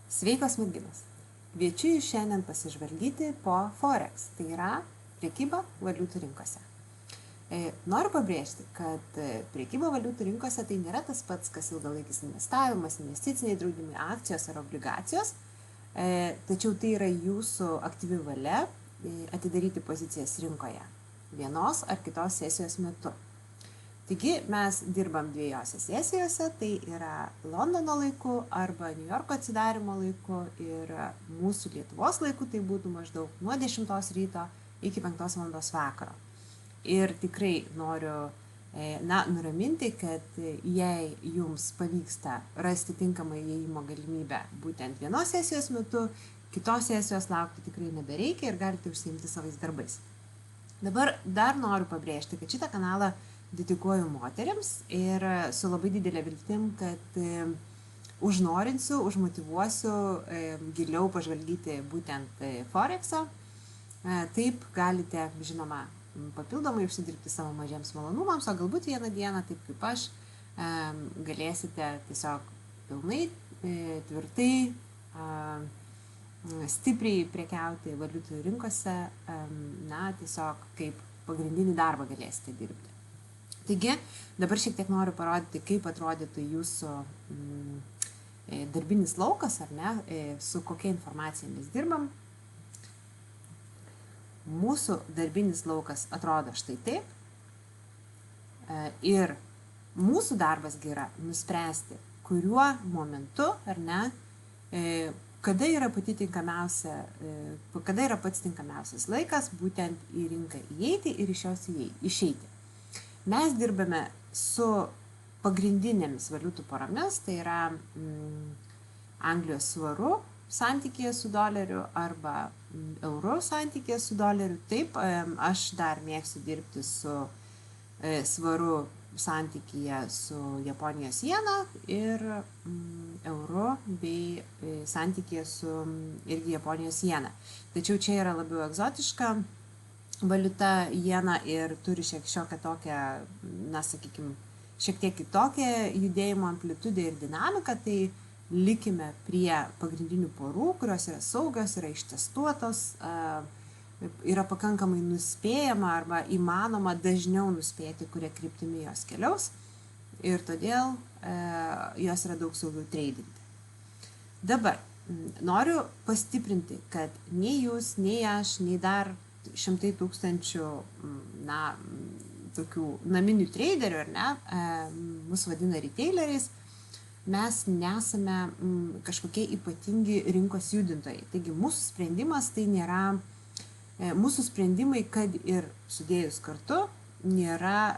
Sveikos merginos. Kviečiu jūs šiandien pasižvalgyti po Forex, tai yra prekyba valiutų rinkose. Noriu pabrėžti, kad prekyba valiutų rinkose tai nėra tas pats, kas ilgalaikis investavimas, investiciniai draudimai, akcijos ar obligacijos, tačiau tai yra jūsų aktyvi valia atidaryti pozicijas rinkoje vienos ar kitos sesijos metu. Taigi mes dirbam dviejose sesijose, tai yra Londono laiku arba New Yorko atsidarimo laiku ir mūsų Lietuvos laiku tai būtų maždaug nuo 10 ryto iki 5 valandos vakaro. Ir tikrai noriu nuraminti, kad jei jums pavyksta rasti tinkamą įėjimo galimybę būtent vienos sesijos metu, kitos sesijos laukti tikrai nebereikia ir galite užsiimti savais darbais. Dabar dar noriu pabrėžti, kad šitą kanalą dedikuoju moteriams ir su labai didelė viltim, kad užnorinsiu, užmotyvuosiu giliau pažvalgyti būtent Forexą. Taip galite, žinoma, papildomai užsidirbti savo mažiems malonumams, o galbūt vieną dieną, taip kaip aš, galėsite tiesiog pilnai, tvirtai, stipriai prekiauti valiutų rinkose, tiesiog kaip pagrindinį darbą galėsite dirbti. Taigi, dabar šiek tiek noriu parodyti, kaip atrodytų jūsų darbinis laukas, ar ne, su kokia informacija mes dirbam. Mūsų darbinis laukas atrodo štai taip. Ir mūsų darbas yra nuspręsti, kuriuo momentu, ar ne, kada yra pats tinkamiausias laikas būtent į rinką įeiti ir iš jos išeiti. Mes dirbame su pagrindinėmis valiutų poromis, tai yra Anglijos svaru santykėje su doleriu arba euro santykėje su doleriu. Taip, aš dar mėgstu dirbti su svaru santykėje su Japonijos jena ir euro bei santykėje su irgi Japonijos jena. Tačiau čia yra labiau egzotiška valiuta jena ir turi šiokią tokią, sakykime, šiek tiek kitokią judėjimo amplitudę ir dinamiką, tai likime prie pagrindinių porų, kurios yra saugios, yra ištestuotos, yra pakankamai nuspėjama arba įmanoma dažniau nuspėti, kuria kryptimi jos keliaus ir todėl jos yra daug saugiau treidinti. Dabar noriu pastiprinti, kad nei jūs, nei aš, nei dar šimtai tūkstančių tokių naminių traderių, ar ne, mus vadina retaileriais, mes nesame kažkokie ypatingi rinkos judintojai. Taigi mūsų sprendimas tai nėra, mūsų sprendimai, kad ir sudėjus kartu, nėra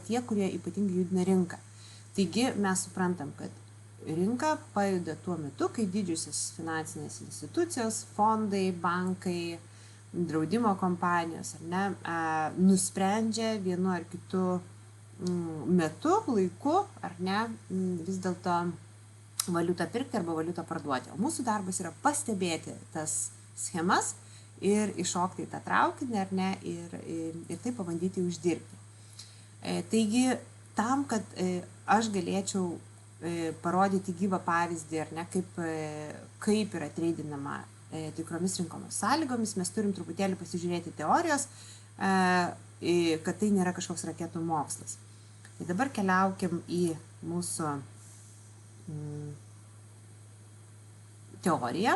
tie, kurie ypatingai judina rinką. Taigi mes suprantam, kad rinka pajuda tuo metu, kai didžiosios finansinės institucijos, fondai, bankai, draudimo kompanijos, ar ne, nusprendžia vienu ar kitu metu, laiku, ar ne, vis dėlto valiutą pirkti arba valiutą parduoti. O mūsų darbas yra pastebėti tas schemas ir iššokti į tą traukinį, ar ne, ir taip pabandyti uždirbti. Taigi, tam, kad aš galėčiau parodyti gyvą pavyzdį, ar ne, kaip yra treidinama tikromis rinkomis sąlygomis, mes turim truputėlį pasižiūrėti teorijos, kad tai nėra kažkoks raketų mokslas. Tai dabar keliaukim į mūsų teoriją.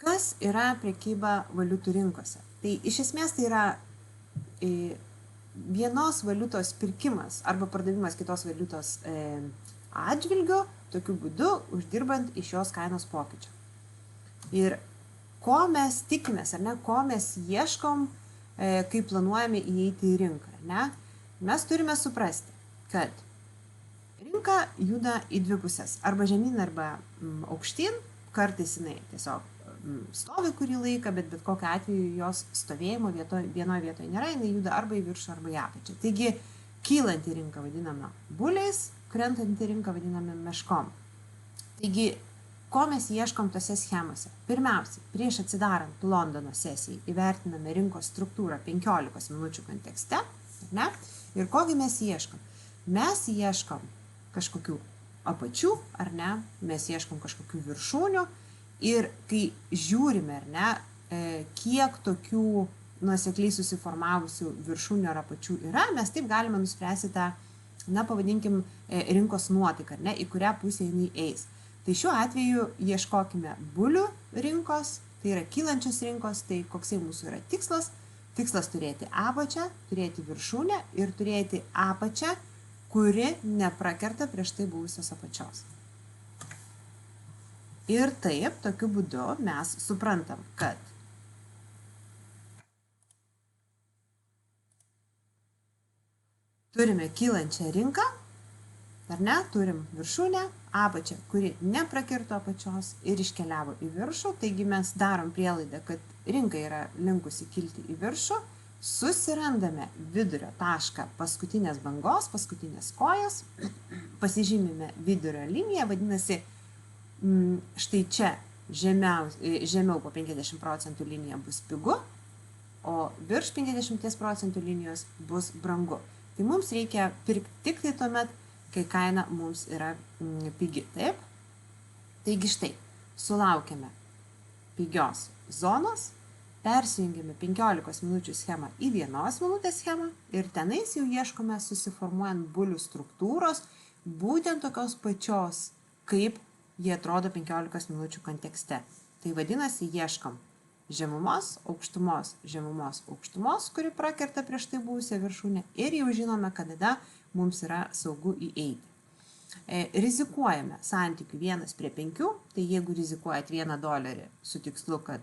Kas yra prekyba valiutų rinkose? Tai iš esmės tai yra vienos valiutos pirkimas arba pardavimas kitos valiutos atžvilgiu, tokiu būdu uždirbant iš jos kainos pokyčio. Ir ko mes tikimės, ar ne, ko mes ieškom, kai planuojame įeiti į rinką, ar ne? Mes turime suprasti, kad rinka juda į dvi pusės, arba žemyn, arba aukštyn, kartais jinai tiesiog stovi kurį laiką, bet kokiu atveju jos stovėjimo vienoje vietoje nėra, jinai juda arba į viršų, arba į apačią. Taigi, kylanti rinka vadinama buliais, krentantį rinką vadiname meškom. Taigi, ko mes ieškom tose schemose? Pirmiausiai, prieš atsidarant Londono sesijai įvertiname rinkos struktūrą 15 minučių kontekste, ne? Ir kogi mes ieškom? Mes ieškom kažkokių apačių, ar ne, mes ieškom kažkokių viršūnių ir kai žiūrime, ar ne, kiek tokių nuosekliai susiformavusių viršūnių ar apačių yra, mes taip galime nuspręsti tą, na, pavadinkim, rinkos nuotaiką, ar ne, į kurią pusę jinai eis. Tai šiuo atveju ieškokime bulių rinkos, tai yra kylančios rinkos, tai koksai mūsų yra tikslas. Tikslas turėti apačią, turėti viršūnę ir turėti apačią, kuri neprakerta prieš tai buvusios apačios. Ir taip, tokiu būdu mes suprantam, kad turime kylančią rinką, ar ne, turim viršūnę, apačią, kuri neprakirto apačios ir iškeliavo į viršų, taigi mes darom prielaidą, kad rinka yra linkusi kilti į viršų, susirandame vidurio tašką paskutinės bangos, paskutinės kojas, pasižymime vidurio liniją, vadinasi, štai čia žemiau po 50% linija bus pigu, o virš 50% linijos bus brangu. Tai mums reikia pirkti tik tai tuomet, kai kaina mums yra pigi, taip? Taigi štai, sulaukėme pigios zonos, persijungiame 15 minučių schemą į 1 minutės schemą ir tenais jau ieškome susiformuojant bulių struktūros, būtent tokios pačios, kaip jie atrodo 15 minučių kontekste. Tai vadinasi, ieškom žemumos, aukštumos, kuri prakerta prieš tai buvusią viršūnę ir jau žinome, kada mums yra saugu įeiti. Rizikuojame santykių 1:5, tai jeigu rizikuojat $1 su tikslu, kad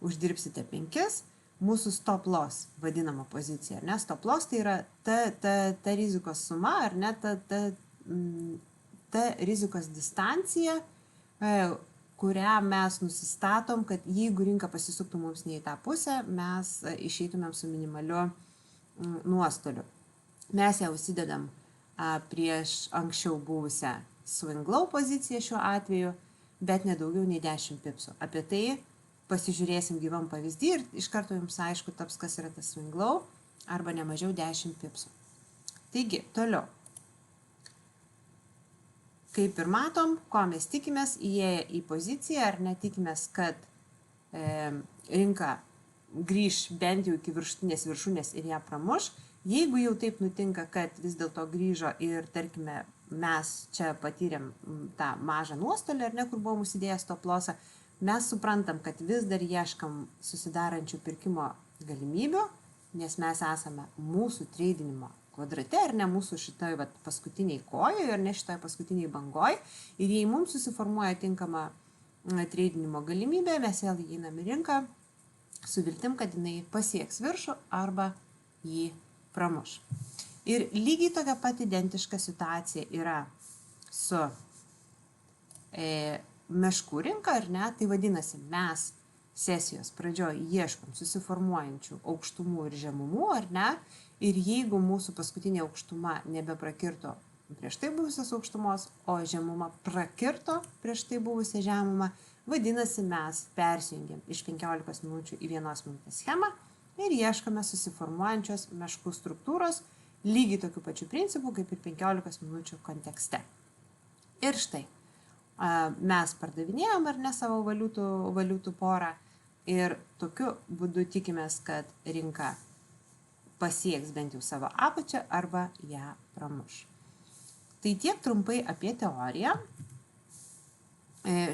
uždirbsite 5, mūsų stop loss vadinama pozicija, ar ne? Stop loss tai yra ta rizikos suma, ar ne, ta rizikos distancija, kurią mes nusistatom, kad jeigu rinka pasisuktų mums ne į tą pusę, mes išeitumėm su minimaliu nuostoliu. Mes ją užsidedam prieš anksčiau buvusią swing low poziciją šiuo atveju, bet nedaugiau nei 10 pipsų. Apie tai pasižiūrėsim gyvam pavyzdį ir iš karto jums aišku taps, kas yra tas swing low, arba ne mažiau 10 pipsų. Taigi, toliau. Kaip ir matom, ko mes tikimės, įėję į poziciją, ar netikimės, kad rinka grįž bent jau iki viršūnės ir ją pramuš. Jeigu jau taip nutinka, kad vis dėlto grįžo ir, tarkime, mes čia patyrėm tą mažą nuostolį, ar ne, kur buvom užsidėjęs stop lossą, mes suprantam, kad vis dar ieškam susidarančių pirkimo galimybių, nes mes esame mūsų treidinimo kvadrate, ar ne, mūsų šitoj paskutiniai kojoje, ar ne šitoj paskutiniai bangoj. Ir jei mums susiformuoja tinkama treidinimo galimybė, mes vėl įeinam į rinką su viltim, kad jinai pasieks viršų arba jį pramuš. Ir lygiai tokia pat identiška situacija yra su meškų rinka, ar ne? Tai vadinasi, mes sesijos pradžioje ieškom susiformuojančių aukštumų ir žemumų, ar ne? Ir jeigu mūsų paskutinė aukštuma nebeprakirto prieš tai buvusios aukštumos, o žemuma prakirto prieš tai buvusią žemumą, vadinasi, mes persijungiam iš 15 minučių į 1 minutės schemą ir ieškome susiformuojančios meškų struktūros lygiai tokiu pačiu principu, kaip ir 15 minučių kontekste. Ir štai, mes pardavinėjom, ar ne, savo valiutų porą ir tokiu būdu tikimės, kad rinka pasieks bent jau savo apačią arba ją pramuš. Tai tiek trumpai apie teoriją.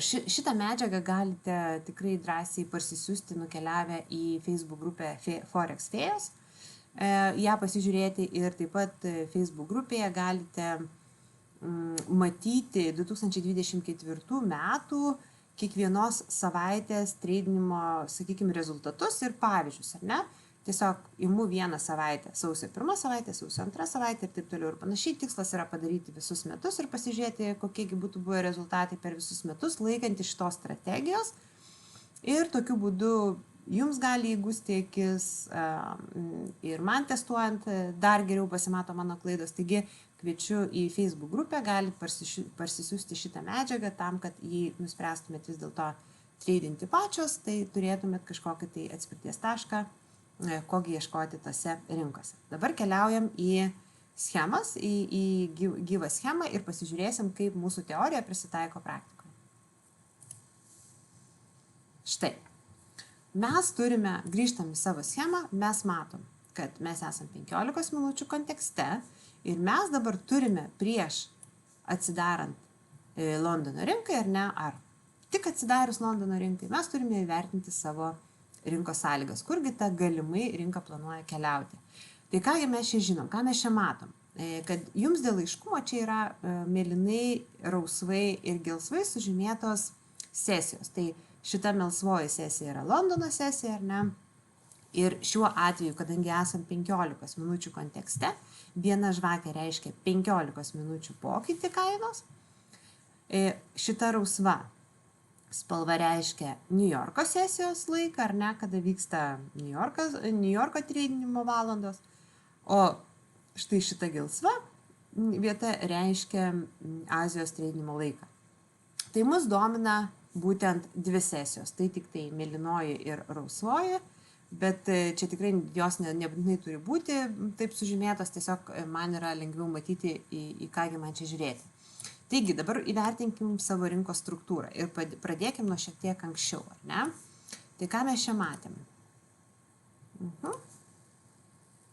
Šitą medžiagą galite tikrai drąsiai parsisiųsti nukeliavę į Facebook grupę Forex Fėjos, ją pasižiūrėti ir taip pat Facebook grupėje galite matyti 2024 metų kiekvienos savaitės treidinimo, sakykime, rezultatus ir pavyzdžius, ar ne? Tiesiog imu vieną savaitę, sausio 1 savaitę, sausio 2 savaitę ir taip toliau ir panašiai. Tikslas yra padaryti visus metus ir pasižiūrėti, kokiegi būtų buvę rezultatai per visus metus, laikant iš tos strategijos. Ir tokiu būdu jums gali įgūsti akis ir man testuojant dar geriau pasimato mano klaidos. Taigi kviečiu į Facebook grupę, galite parsisiųsti šitą medžiagą tam, kad jei nuspręstumėt vis dėlto treidinti pačios, tai turėtumėt kažkokį tai atspirties tašką, kogi ieškoti tose rinkose. Dabar keliaujam į schemas, į gyvą schemą ir pasižiūrėsim, kaip mūsų teorija prisitaiko praktikoje. Štai. Mes grįžtam į savo schemą, mes matom, kad mes esam 15 minučių kontekste ir mes dabar turime prieš atsidarant Londono rinkai, ar ne, ar tik atsidarius Londono rinkai, mes turime įvertinti savo rinkos sąlygas, kurgi ta galimai rinka planuoja keliauti. Tai kągi mes čia žinom, ką mes čia matom, kad jums dėl aiškumo čia yra mėlynai, rausvai ir gelsvai sužymėtos sesijos. Tai šita melsvoji sesija yra Londono sesija, ar ne? Ir šiuo atveju, kadangi esam 15 minučių kontekste, viena žvakė reiškia 15 minučių pokytį kainos. Šita rausva spalva reiškia New Yorko sesijos laiką, ar ne, kada vyksta New Yorko treidinimo valandos. O štai šita gelsva vieta reiškia Azijos treidinimo laiką. Tai mus domina būtent dvi sesijos. Tai tik tai mėlynoji ir rausvoji. Bet čia tikrai jos nebūtinai turi būti taip sužymėtos, tiesiog man yra lengviau matyti, į kągi man čia žiūrėti. Taigi, dabar įvertinkim savo rinkos struktūrą ir pradėkim nuo šiek tiek anksčiau, ar ne? Tai ką mes čia matėm?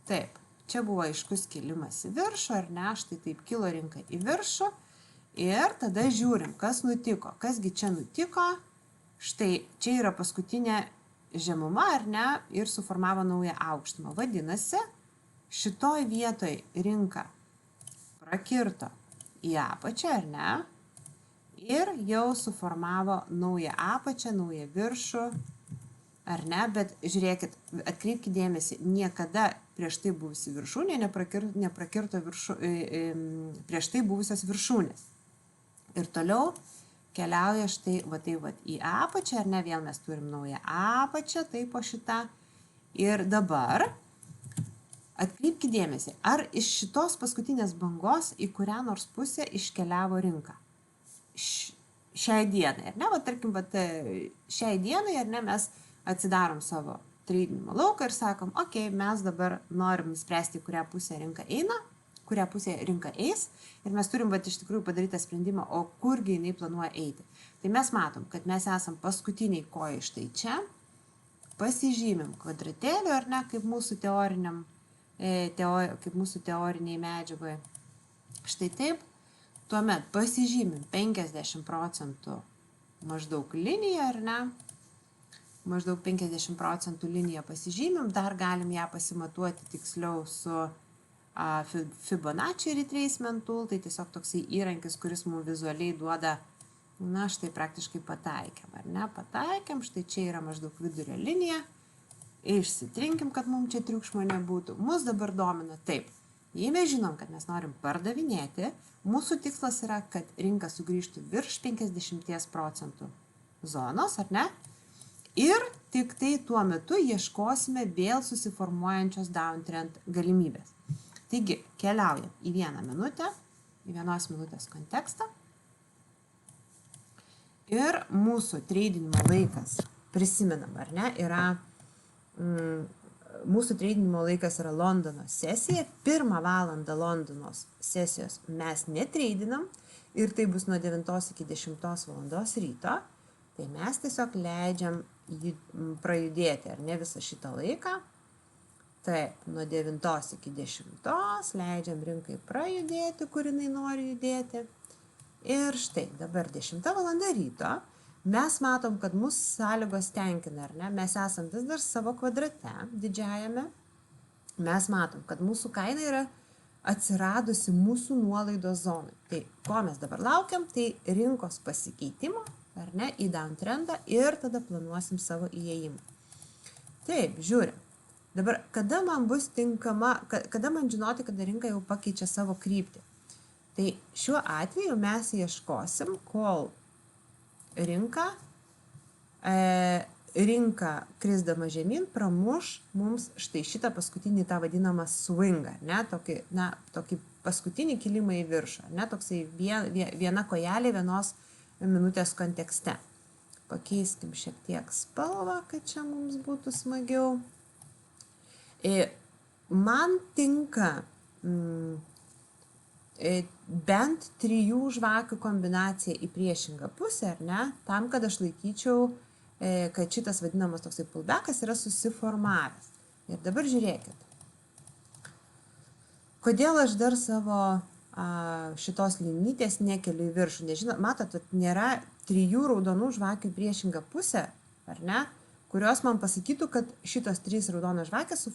Taip, čia buvo aiškus kilimas į viršų, ar ne? Štai taip kilo rinka į viršų ir tada žiūrim, kas nutiko. Kasgi čia nutiko? Štai čia yra paskutinė žemuma, ar ne, ir suformavo naują aukštumą. Vadinasi, šitoj vietoj rinka prakirto į apačią, ar ne, ir jau suformavo naują apačią, naują viršų, ar ne, bet žiūrėkit, atkreipkite dėmesį, niekada prieš tai buvusi viršūnė neprakirto prieš tai buvusios viršūnės. Ir toliau keliauja štai į apačią, ar ne, vėl mes turim naują apačią, taip po šitą. Ir dabar atkreipkite dėmesį, ar iš šitos paskutinės bangos į kurią nors pusę iškeliavo rinka. Šiai dienai, ar ne, tarkim, šiai dienai, ar ne, mes atsidarom savo treidinimo lauką ir sakom, okei, mes dabar norim spręsti, kurią pusę rinka eina, kurią pusę rinka eis ir mes turim iš tikrųjų padarytą sprendimą, o kurgi jinai planuoja eiti. Tai mes matom, kad mes esam paskutiniai kojai štai čia, pasižymim kvadratėliu, ar ne, kaip mūsų teoriniai medžiagoje. Štai taip, tuomet pasižymim 50% maždaug liniją, ar ne, maždaug 50% liniją pasižymim, dar galim ją pasimatuoti tiksliau su Fibonacci retracement tool, tai tiesiog toksai įrankis, kuris mums vizualiai duoda, na, štai praktiškai pataikėm, ar ne, pataikėm, štai čia yra maždaug vidurio linija, išsitrinkim, kad mums čia triukšmo nebūtų. Mus dabar domina taip, jei mes žinom, kad mes norim pardavinėti, mūsų tikslas yra, kad rinka sugrįžtų virš 50% zonos, ar ne, ir tik tai tuo metu ieškosime vėl susiformuojančios downtrend galimybės. Taigi, keliaujam į 1 minutę, į 1 minutės kontekstą. Ir mūsų treidinimo laikas, prisimenam, ar ne, mūsų treidinimo laikas yra Londono sesija. 1 valandą Londonos sesijos mes netreidinam ir tai bus nuo 9 iki 10 valandos ryto. Tai mes tiesiog leidžiam prajudėti, ar ne, visą šitą laiką. Taip, nuo 9 iki 10 leidžiam rinkai prajudėti, kur jinai nori judėti. Ir štai, dabar 10 valanda ryto, mes matom, kad mūsų sąlygos tenkina, ar ne? Mes esam vis dar savo kvadrate, didžiajame. Mes matom, kad mūsų kaina yra atsiradusi mūsų nuolaidos zonai. Tai, ko mes dabar laukiam, tai rinkos pasikeitimo, ar ne, į downtrendą ir tada planuosim savo įėjimą. Taip, žiūrim. Dabar, kada man bus tinkama, kada man žinoti, kada rinka jau pakeičia savo kryptį? Tai šiuo atveju mes ieškosim, kol rinka krisdama žemyn pramuš mums štai šitą paskutinį tą vadinamą swingą, ne, tokį paskutinį kilimą į viršų, ne, toksai viena kojelė 1 minutės kontekste. Pakeiskim šiek tiek spalvą, kad čia mums būtų smagiau. Man tinka bent 3 žvakių kombinacija į priešingą pusę, ar ne, tam, kad aš laikyčiau, kad šitas vadinamas toksai pullbackas yra susiformavęs. Ir dabar žiūrėkit. Kodėl aš dar savo šitos linytės nekeliu į viršų? Nežinau, matot, nėra 3 raudonų žvakių į priešingą pusę, ar ne, kurios man pasakytų, kad šitos 3 raudonos žvakės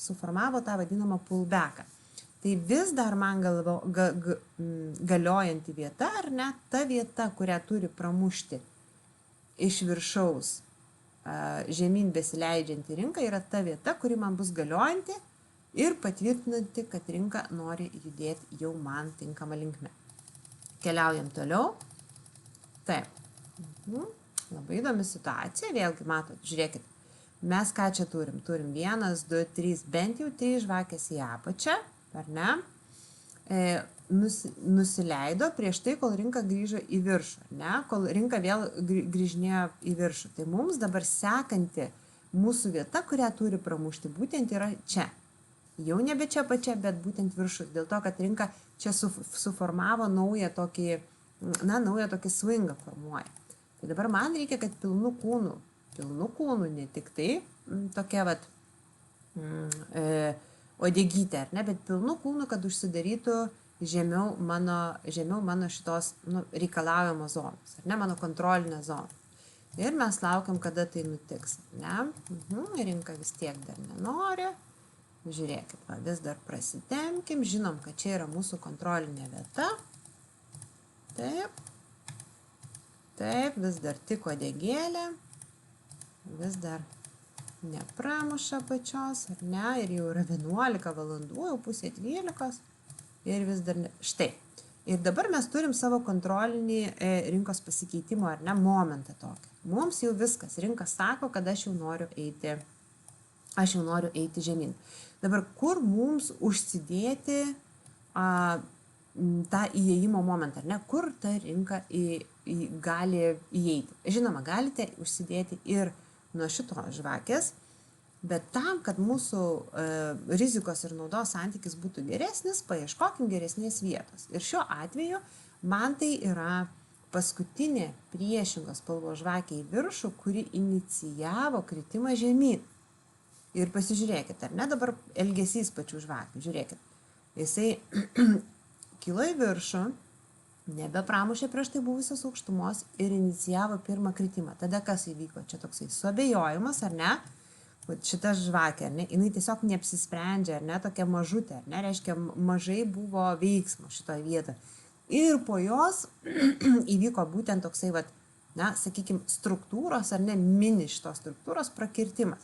suformavo tą vadinamą pullbacką. Tai vis dar man galiojanti vieta, ar ne, ta vieta, kurią turi pramušti iš viršaus žemyn besileidžianti rinka, yra ta vieta, kuri man bus galiojanti ir patvirtinanti, kad rinka nori judėti jau man tinkamą linkme. Keliaujam toliau. Taip. Labai įdomi situacija. Vėlgi, matot, žiūrėkit, mes ką čia turim? Turim 1, 2, 3, bent jau 3 žvakės į apačią, ar ne? Nusileido prieš tai, kol rinka grįžo į viršų, ar ne? Kol rinka vėl grįžinėjo į viršų. Tai mums dabar sekanti mūsų vieta, kurią turi pramušti, būtent yra čia. Jau nebe čia pačia, bet būtent viršus. Dėl to, kad rinka čia suformavo naują tokį swingą formuoja. Tai dabar man reikia, kad pilnų kūnų, ne tik tai tokia vat odegytė, ar ne, bet pilnų kūnų, kad užsidarytų žemiau mano šitos reikalaujamos zonos, ar ne, mano kontrolinė zona. Ir mes laukiam, kada tai nutiks, ne? Rinka vis tiek dar nenori. Žiūrėkit, vis dar prasitemkim, žinom, kad čia yra mūsų kontrolinė vieta. Taip, vis dar tik odegėlė, vis dar nepramuša pačios, ar ne, ir jau yra 11 valandų, jau pusė 12, ir vis dar štai. Ir dabar mes turim savo kontrolinį rinkos pasikeitimo, ar ne, momentą tokį. Mums jau viskas, rinka sako, kad aš jau noriu eiti žemyn. Dabar kur mums užsidėti tą įėjimo momentą, ar ne, kur ta rinka gali įeiti. Žinoma, galite užsidėti ir nuo šitos žvakės, bet tam, kad mūsų rizikos ir naudos santykis būtų geresnis, paieškokim geresnės vietos. Ir šiuo atveju man tai yra paskutinė priešingos spalvos žvakė į viršų, kuri inicijavo kritimą žemyn. Ir pasižiūrėkit, ar ne, dabar elgesys pačių žvakių, žiūrėkit. Jisai kilo į viršų, nebepramušė prieš tai buvusios aukštumos ir inicijavo pirmą kritimą. Tada kas įvyko? Čia toksai suabejojimas, ar ne? Šita žvakė, ar ne? Jinai tiesiog neapsisprendžia, ar ne? Tokia mažutė, ar ne? Reiškia, mažai buvo veiksmo šitoje vietoje. Ir po jos įvyko būtent toksai, sakykime, struktūros, ar ne, mini šitos struktūros prakirtimas.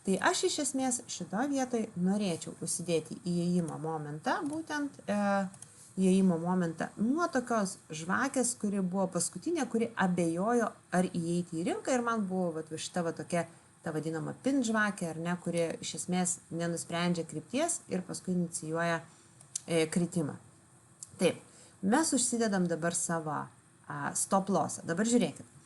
Tai aš iš esmės šitoje vietoje norėčiau užsidėti įėjimo momentą, būtent įėjimo momentą nuo tokios žvakės, kuri buvo paskutinė, kuri abejojo, ar įeiti į rinką, ir man buvo šita tokia, ta vadinama pin žvakė, ar ne, kuri iš esmės nenusprendžia krypties ir paskui inicijuoja kritimą. Taip, mes užsidedam dabar savo stop lossą. Dabar žiūrėkit.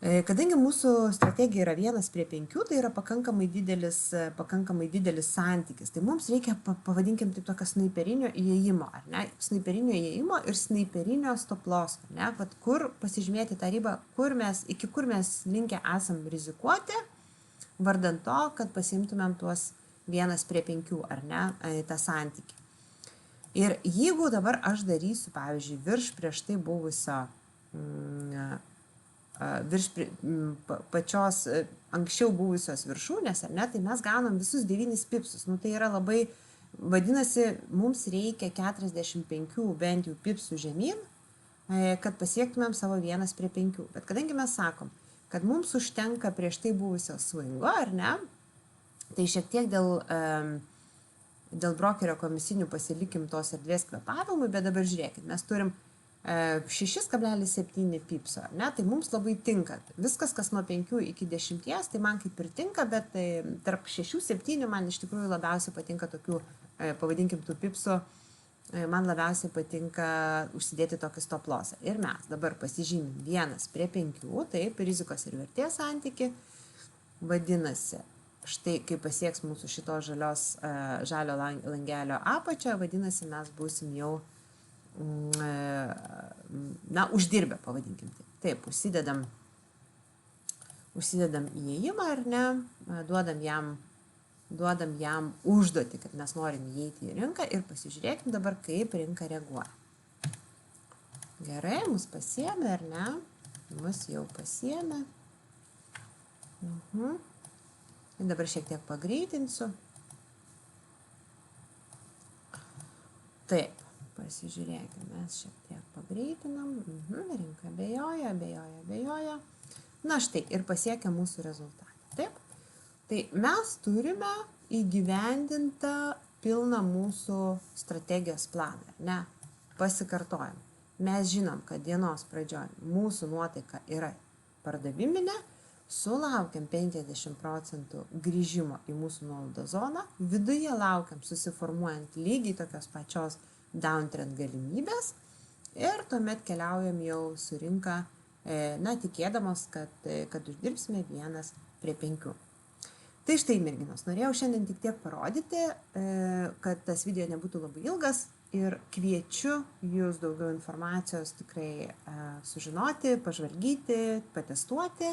Kadangi mūsų strategija yra 1:5, tai yra pakankamai didelis santykis. Tai mums reikia, pavadinkim, taip tokio snaiperinio įėjimo, ar ne? Snaiperinio įėjimo ir snaiperinio stop loss, ar ne? Vat kur pasižymėti tą ribą, iki kur mes linkę esam rizikuoti, vardant to, kad pasiimtumėm tuos 1:5, ar ne, tą santykį. Ir jeigu dabar aš darysiu, pavyzdžiui, virš prieš tai buvusio virš pačios anksčiau buvusios viršūnės, ar ne, tai mes gaunam visus 9 pipsus. Tai yra labai, vadinasi, mums reikia 45 bent jau pipsų žemyn, kad pasiektumėm savo 1:5. Bet kadangi mes sakom, kad mums užtenka prieš tai buvusio swingo, ar ne, tai šiek tiek dėl brokerio komisinių pasilikim tos erdvės kvėpavimui, bet dabar žiūrėkit, mes turim 6,7 pipso, ar ne? Tai mums labai tinka. Viskas, kas nuo 5 iki 10, tai man kaip ir tinka, bet tarp 6-7 man iš tikrųjų labiausiai patinka tokių, pavadinkim, tų pipsų, man labiausiai patinka užsidėti tokį stop lossą. Ir mes dabar pasižymim 1:5, taip, rizikos ir vertės santykį, vadinasi, štai kai pasieks mūsų šito žalio langelio apačią, vadinasi, mes būsim jau uždirbę, pavadinkim tai. Taip, užsidedam įėjimą, ar ne, duodam jam užduotį, kad mes norim įeiti į rinką ir pasižiūrėkim dabar, kaip rinka reaguoja. Gerai, mus pasiėmė, ar ne? Mus jau pasiėmė. Ir dabar šiek tiek pagreitinsiu. Taip, pasižiūrėkime, mes šiek tiek pagreitinam. Rinka abejoja. Na štai, ir pasiekia mūsų rezultatą. Taip? Tai mes turime įgyvendintą pilną mūsų strategijos planą, ne? Pasikartojam. Mes žinom, kad dienos pradžioj mūsų nuotaika yra pardaviminė, sulaukiam 50% grįžimo į mūsų nuolaidos zoną, viduje laukiam susiformuojant lygiai tokios pačios downtrend galimybės ir tuomet keliaujam jau su rinka, tikėdamos, kad uždirbsime 1/5. Tai štai, merginos, norėjau šiandien tik tiek parodyti, kad tas video nebūtų labai ilgas ir kviečiu jūs daugiau informacijos tikrai sužinoti, pažvalgyti, patestuoti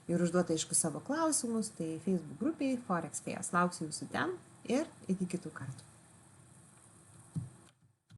ir užduoti aišku savo klausimus, tai Facebook grupiai Forex Fėjas. Lauksiu jūsų ten ir iki kitų kartų.